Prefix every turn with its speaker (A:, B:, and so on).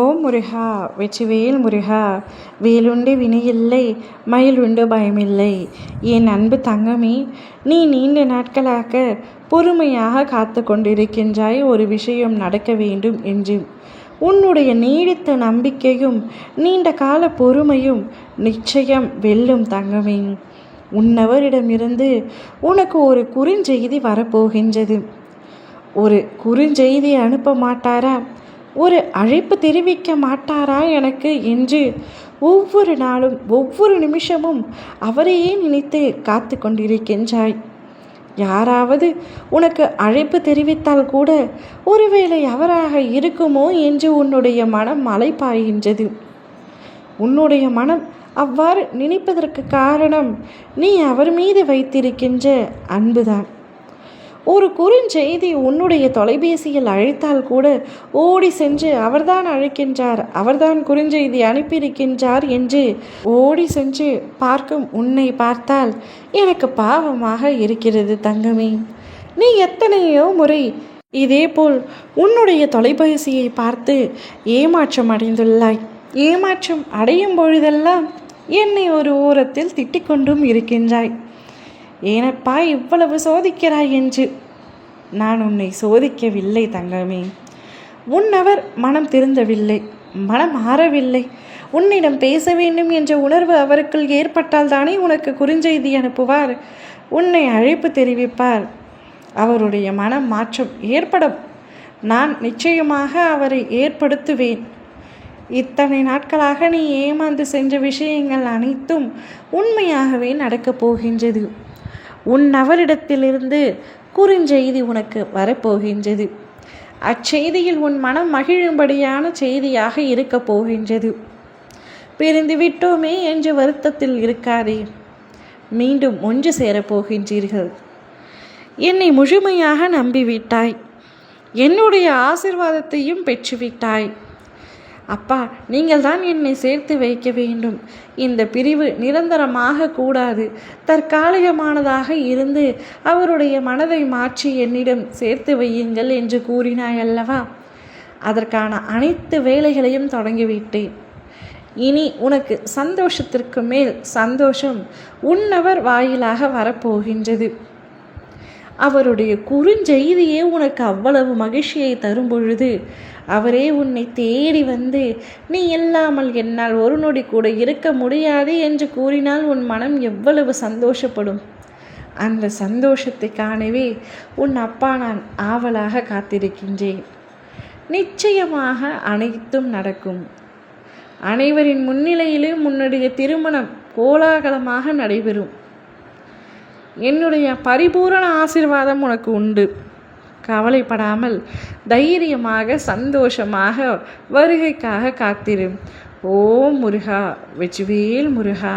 A: ஓம் முருகா வெற்றிவேல் முருகா. வேலுண்டு வினையில்லை, மயிலுண்டு பயமில்லை. என் அன்பு தங்கமே, நீ நீண்ட நாட்களாக பொறுமையாக காத்து கொண்டிருக்கின்றாய் ஒரு விஷயம் நடக்க வேண்டும் என்று. உன்னுடைய நீடித்த நம்பிக்கையும் நீண்ட கால பொறுமையும் நிச்சயம் வெல்லும் தங்கமே. உன்னவரிடமிருந்து உனக்கு ஒரு குறுஞ்செய்தி வரப்போகின்றது. ஒரு குறுஞ்செய்தி அனுப்ப மாட்டாரா, ஒரு அழைப்பு தெரிவிக்க மாட்டாரா எனக்கு என்று ஒவ்வொரு நாளும் ஒவ்வொரு நிமிஷமும் அவரையே நினைத்து காத்து கொண்டிருக்கின்றாய். யாராவது உனக்கு அழைப்பு தெரிவித்தால் கூட ஒருவேளை அவராக இருக்குமோ என்று உன்னுடைய மனம் அலைப்பாய்கின்றது. உன்னுடைய மனம் அவ்வாறு நினைப்பதற்கு காரணம் நீ அவர் மீது வைத்திருக்கின்ற அன்புதான். ஒரு குறுஞ்செய்தி உன்னுடைய தொலைபேசியில் அழைத்தால் கூட ஓடி சென்று அவர்தான் அழைக்கின்றார், அவர்தான் குறுஞ்செய்தி அனுப்பியிருக்கின்றார் என்று ஓடி சென்று பார்க்கும் உன்னை பார்த்தால் எனக்கு பாவமாக இருக்கிறது தங்கமே. நீ எத்தனையோ முறை இதேபோல் உன்னுடைய தொலைபேசியை பார்த்து ஏமாற்றம் அடைந்துள்ளாய். ஏமாற்றம் அடையும் பொழுதெல்லாம் என்னை ஒரு ஓரத்தில் திட்டிக்கொண்டும் இருக்கின்றாய். ஏனப்பா இவ்வளவு சோதிக்கிறாய் என்று. நான் உன்னை சோதிக்கவில்லை தங்கமே. உன்னவர் மனம் திருந்தவில்லை, மனம் மாறவில்லை. உன்னிடம் பேச வேண்டும் என்ற உணர்வு அவருக்குள் ஏற்பட்டால் தானே உனக்கு குறுஞ்செய்தி அனுப்புவார், உன்னை அழைப்பு தெரிவிப்பார். அவருடைய மனம் மாற்றம் ஏற்படும். நான் நிச்சயமாக அவரை ஏற்படுத்துவேன். இத்தனை நாட்களாக நீ ஏமாந்து சென்ற விஷயங்கள் அனைத்தும் உண்மையாகவே நடக்கப் போகின்றது. உன் அவரிடத்திலிருந்து குறுஞ்செய்தி உனக்கு வரப்போகின்றது. அச்செய்தியில் உன் மனம் மகிழும்படியான செய்தியாக இருக்கப் போகின்றது. பிரிந்து விட்டோமே என்ற வருத்தத்தில் இருக்காதே. மீண்டும் ஒன்று சேரப்போகின்றீர்கள். என்னை முழுமையாக நம்பிவிட்டாய், என்னுடைய ஆசீர்வாதத்தையும் பெற்றுவிட்டாய். அப்பா, நீங்கள் தான் என்னை சேர்த்து வைக்க வேண்டும். இந்த பிரிவு நிரந்தரமாக கூடாது, தற்காலிகமானதாக இருந்து அவருடைய மனதை மாற்றி என்னிடம் சேர்த்து வையுங்கள் என்று கூறினாய் அல்லவா? அதற்கான அனைத்து வேலைகளையும் தொடங்கிவிட்டேன். இனி உனக்கு சந்தோஷத்திற்கு மேல் சந்தோஷம் உன்னவர் வாயிலாக வரப்போகின்றது. அவருடைய குறுஞ்செய்தியே உனக்கு அவ்வளவு மகிழ்ச்சியை தரும் பொழுது அவரே உன்னை தேடி வந்து நீ இல்லாமல் என்னால் ஒரு நொடி கூட இருக்க முடியாது என்று கூறினால் உன் மனம் எவ்வளவு சந்தோஷப்படும். அந்த சந்தோஷத்தை காணவே உன் அப்பா நான் ஆவலாக காத்திருக்கின்றேன். நிச்சயமாக அனைத்தும் நடக்கும். அனைவரின் முன்னிலையிலும் உன்னுடைய திருமணம் கோலாகலமாக நடைபெறும். என்னுடைய பரிபூரண ஆசீர்வாதம் உனக்கு உண்டு. கவலைப்படாமல் தைரியமாக சந்தோஷமாக வருகைக்காக காத்திரு. ஓம் முருகா வெற்றிவேல் முருகா.